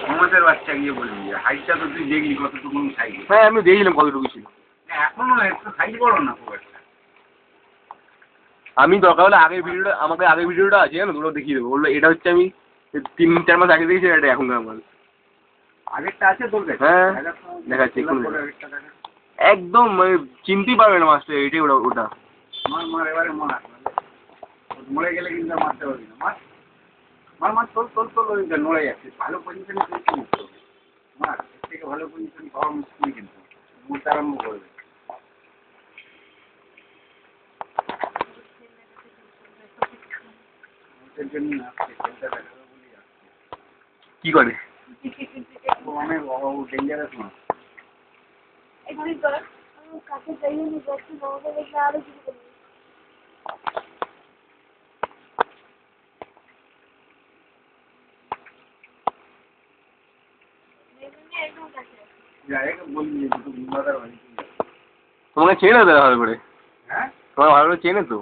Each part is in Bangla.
সমাজের বাচ্চা গিয়ে বলবি হাইটটা তো তুই দেখলি কতটুকু সাইজ। হ্যাঁ আমি দেখলাম কতটুকু ছিল। এখনো একটু সাইজ বড় না খুব একটা। আমি দরকার হলে আগের ভিডিওটা আমাকে আগের ভিডিওটা আছে জানো ওগুলো দেখিয়ে দেবো। বললো এটা হচ্ছে আমি 3-4 মাস আগে দেখেছি, এটা এখনকার মাল। আগেরটা আছে তোর কাছে? হ্যাঁ দেখাচ্ছি একদম মানে চিনতেই পারবে না মাছটা, এটাই ওটা। মার এবারে মার, মরে গেলে কিন্তু মারতে পারবি না। মার তোল ওইটা নড়ে যাচ্ছে। ভালো পজিশনে তুলতে হবে। মার, এর থেকে ভালো পজিশন পাওয়া মুশকিল কিন্তু। মুড়তে আরম্ভ করবে। কি করে? অনেক ডেঞ্জারাস মাছ। কাছে যাইয়ে নি যাচ্ছি বাবা দেখলে আরো কিছু করবে। তোমাকে চেনে তো ভালো করে? হ্যাঁ তোমার ভালো করে চেনে তো?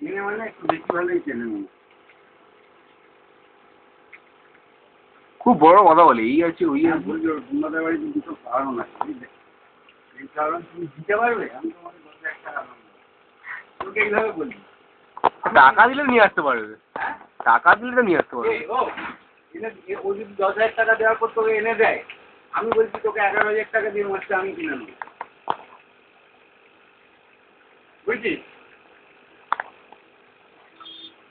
চেনে মানে একটু বেশি ভালোই চেনে। খুব বড় কথা বলে, এই আছে ওই আছে। বলছি ওর বন্ধুদের বাড়িতে দুটো কারণ আছে, বুঝলে? এই কারণ তুমি দিতে পারবে? আমি তোমাকে 10,000 টাকা দেবো। তোকে এইভাবে বলবি। টাকা দিলে নিয়ে আসতে পারবে। হ্যাঁ টাকা দিলে তো নিয়ে আসতে পারবে। ও যদি 10,000 টাকা দেওয়ার পর তোকে এনে দেয়, আমি বলছি তোকে 11,000 টাকা দিয়ে মাছটা আমি কিনে নেবো। বুঝছিস?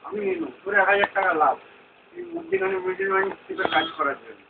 আমি নিয়ে নেবো, তোর 1,000 টাকা লাভ। তুই মধ্যিখানে কাজ করার জন্য।